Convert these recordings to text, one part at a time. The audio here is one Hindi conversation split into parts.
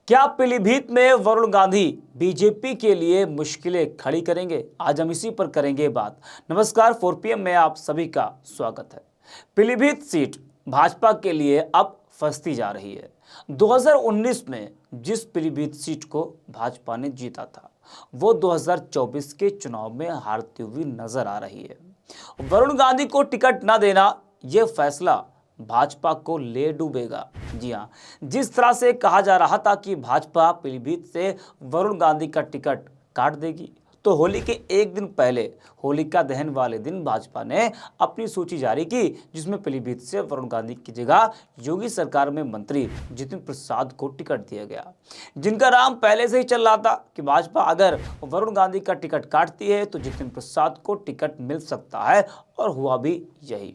क्या पीलीभीत में वरुण गांधी बीजेपी के लिए मुश्किलें खड़ी करेंगे? आज हम इसी पर करेंगे बात। नमस्कार, 4 PM में आप सभी का स्वागत है। पीलीभीत सीट भाजपा के लिए अब फंसती जा रही है। 2019 में जिस पीलीभीत सीट को भाजपा ने जीता था, वो 2024 के चुनाव में हारती हुई नजर आ रही है। वरुण गांधी को टिकट न देना, यह फैसला भाजपा को ले डूबेगा। जी हां, जिस तरह से कहा जा रहा था कि भाजपा पीलीभीत से वरुण गांधी का टिकट काट देगी, तो होली के एक दिन पहले, होलिका दहन वाले दिन भाजपा ने अपनी सूची जारी की, जिसमें पीलीभीत से वरुण गांधी की जगह योगी सरकार में मंत्री जितिन प्रसाद को टिकट दिया गया, जिनका नाम पहले से ही चल रहा था कि भाजपा अगर वरुण गांधी का टिकट काटती है तो जितिन प्रसाद को टिकट मिल सकता है, और हुआ भी यही।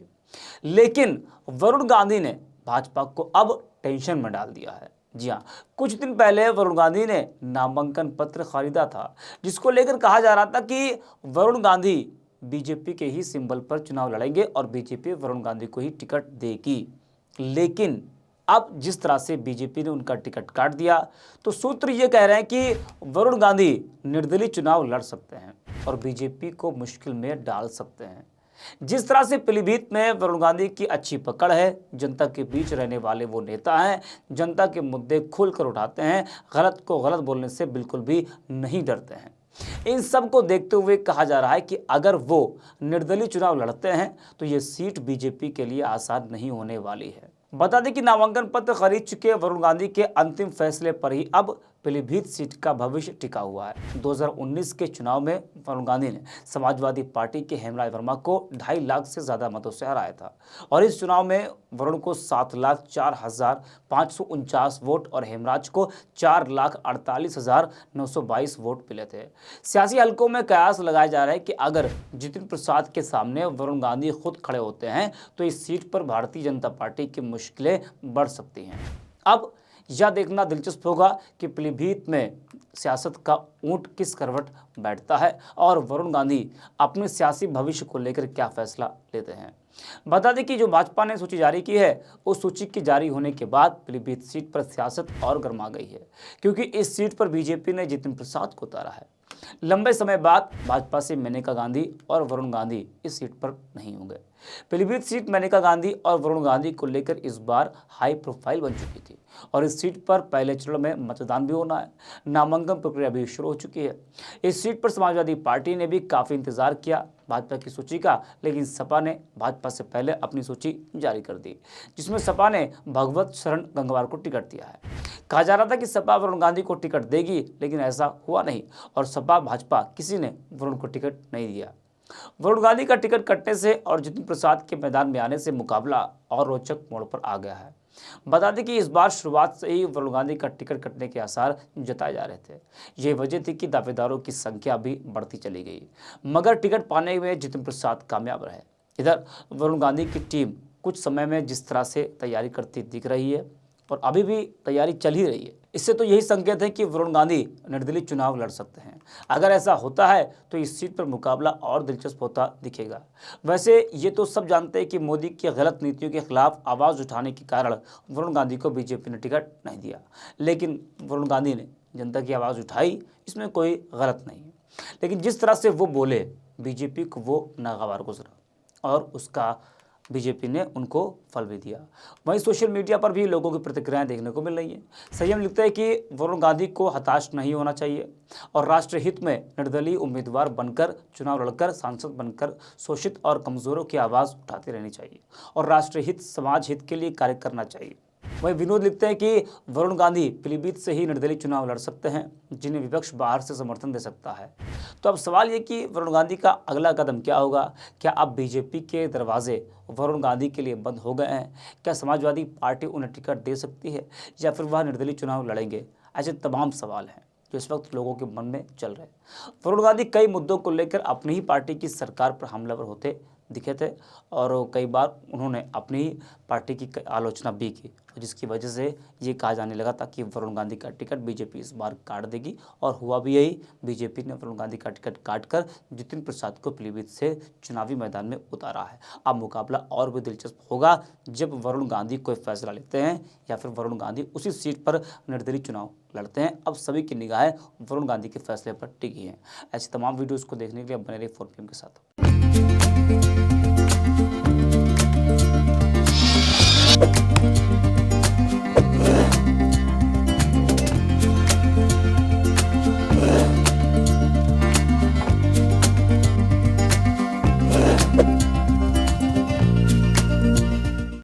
लेकिन वरुण गांधी ने भाजपा को अब टेंशन में डाल दिया है। जी हां, कुछ दिन पहले वरुण गांधी ने नामांकन पत्र खरीदा था, जिसको लेकर कहा जा रहा था कि वरुण गांधी बीजेपी के ही सिंबल पर चुनाव लड़ेंगे और बीजेपी वरुण गांधी को ही टिकट देगी। लेकिन अब जिस तरह से बीजेपी ने उनका टिकट काट दिया, तो सूत्र ये कह रहे हैं कि वरुण गांधी निर्दलीय चुनाव लड़ सकते हैं और बीजेपी को मुश्किल में डाल सकते हैं। जिस तरह से पीलीभीत में वरुण गांधी की अच्छी पकड़ है, जनता के बीच रहने वाले वो नेता हैं, जनता के मुद्दे खुलकर उठाते हैं, गलत को गलत बोलने से बिल्कुल भी नहीं डरते हैं। इन सब को देखते हुए कहा जा रहा है कि अगर वो निर्दलीय चुनाव लड़ते हैं तो ये सीट बीजेपी के लिए आसान नहीं होने वाली है। बता दें कि नामांकन पत्र खरीद चुके वरुण गांधी के अंतिम फैसले पर ही अब पीलीभीत सीट का भविष्य टिका हुआ है। 2019 के चुनाव में वरुण गांधी ने समाजवादी पार्टी के हेमराज वर्मा को 2.5 लाख से ज्यादा मतों से हराया था, और इस चुनाव में वरुण को 7,04,549 वोट और हेमराज को 4,48,922 वोट मिले थे। सियासी हलकों में कयास लगाया जा रहा है कि अगर जितिन प्रसाद के सामने वरुण गांधी खुद खड़े होते हैं तो इस सीट पर भारतीय जनता पार्टी की मुश्किलें बढ़ सकती हैं। अब यह देखना दिलचस्प होगा कि पीलीभीत में सियासत का ऊंट किस करवट बैठता है और वरुण गांधी अपने सियासी भविष्य को लेकर क्या फैसला लेते हैं। बता दें कि जो भाजपा ने सूची जारी की है, उस सूची के जारी होने के बाद पीलीभीत सीट पर सियासत और गर्मा गई है, क्योंकि इस सीट पर बीजेपी ने जितिन प्रसाद को उतारा है। लंबे समय बाद भाजपा से मेनका गांधी और वरुण गांधी इस सीट पर नहीं होंगे। पीलीभीत सीट मेनका गांधी और वरुण गांधी को लेकर इस बार हाई प्रोफाइल बन चुकी थी, और इस सीट पर पहले चरण में मतदान भी होना है। नामांकन प्रक्रिया भी शुरू हो चुकी है। इस सीट पर समाजवादी पार्टी ने भी काफी इंतजार किया भाजपा की सूची का, लेकिन सपा ने भाजपा से पहले अपनी सूची जारी कर दी, जिसमें सपा ने भगवत शरण गंगवार को टिकट दिया है। कहा जा रहा था कि सपा वरुण गांधी को टिकट देगी, लेकिन ऐसा हुआ नहीं, और सपा भाजपा किसी ने वरुण को टिकट नहीं दिया। वरुण गांधी का टिकट कटने से और जितिन प्रसाद के मैदान में आने से मुकाबला और रोचक मोड़ पर आ गया है। बता दें कि इस बार शुरुआत से ही वरुण गांधी का टिकट कटने के आसार जताए जा रहे थे। यही वजह थी कि दावेदारों की संख्या भी बढ़ती चली गई, मगर टिकट पाने में जितिन प्रसाद कामयाब रहे। इधर वरुण गांधी की टीम कुछ समय में जिस तरह से तैयारी करती दिख रही है, और अभी भी तैयारी चल ही रही है, इससे तो यही संकेत है कि वरुण गांधी निर्दलीय चुनाव लड़ सकते हैं। अगर ऐसा होता है तो इस सीट पर मुकाबला और दिलचस्प होता दिखेगा। वैसे ये तो सब जानते हैं कि मोदी की गलत नीतियों के खिलाफ आवाज़ उठाने के कारण वरुण गांधी को बीजेपी ने टिकट नहीं दिया, लेकिन वरुण गांधी ने जनता की आवाज़ उठाई, इसमें कोई गलत नहीं है। लेकिन जिस तरह से वो बोले, बीजेपी को वो नागवार गुजरा और उसका बीजेपी ने उनको फल भी दिया। वहीं सोशल मीडिया पर भी लोगों की प्रतिक्रियाएं देखने को मिल रही हैं। संयम लिखता है कि वरुण गांधी को हताश नहीं होना चाहिए और राष्ट्रहित में निर्दलीय उम्मीदवार बनकर, चुनाव लड़कर, सांसद बनकर शोषित और कमजोरों की आवाज़ उठाती रहनी चाहिए और राष्ट्रहित, समाज हित के लिए कार्य करना चाहिए। वहीं विनोद लिखते हैं कि वरुण गांधी पीलीभीत से ही निर्दलीय चुनाव लड़ सकते हैं, जिन्हें विपक्ष बाहर से समर्थन दे सकता है। तो अब सवाल ये कि वरुण गांधी का अगला कदम क्या होगा? क्या अब बीजेपी के दरवाजे वरुण गांधी के लिए बंद हो गए हैं? क्या समाजवादी पार्टी उन्हें टिकट दे सकती है, या फिर वह निर्दलीय चुनाव लड़ेंगे? ऐसे तमाम सवाल हैं जो इस वक्त लोगों के मन में चल रहे हैं। वरुण गांधी कई मुद्दों को लेकर अपनी ही पार्टी की सरकार पर हमलावर होते दिखे थे और कई बार उन्होंने अपनी पार्टी की आलोचना भी की, जिसकी वजह से ये कहा जाने लगा था कि वरुण गांधी का टिकट बीजेपी इस बार काट देगी और हुआ भी यही। बीजेपी ने वरुण गांधी का टिकट काटकर जितिन प्रसाद को पीलीभीत से चुनावी मैदान में उतारा है। अब मुकाबला और भी दिलचस्प होगा जब वरुण गांधी कोई फैसला लेते हैं या फिर वरुण गांधी उसी सीट पर निर्दलीय चुनाव लड़ते हैं। अब सभी की निगाहें वरुण गांधी के फैसले पर टिकी हैं। ऐसी तमाम वीडियोज़ को देखने के लिए बने रहिए 4PM के साथ।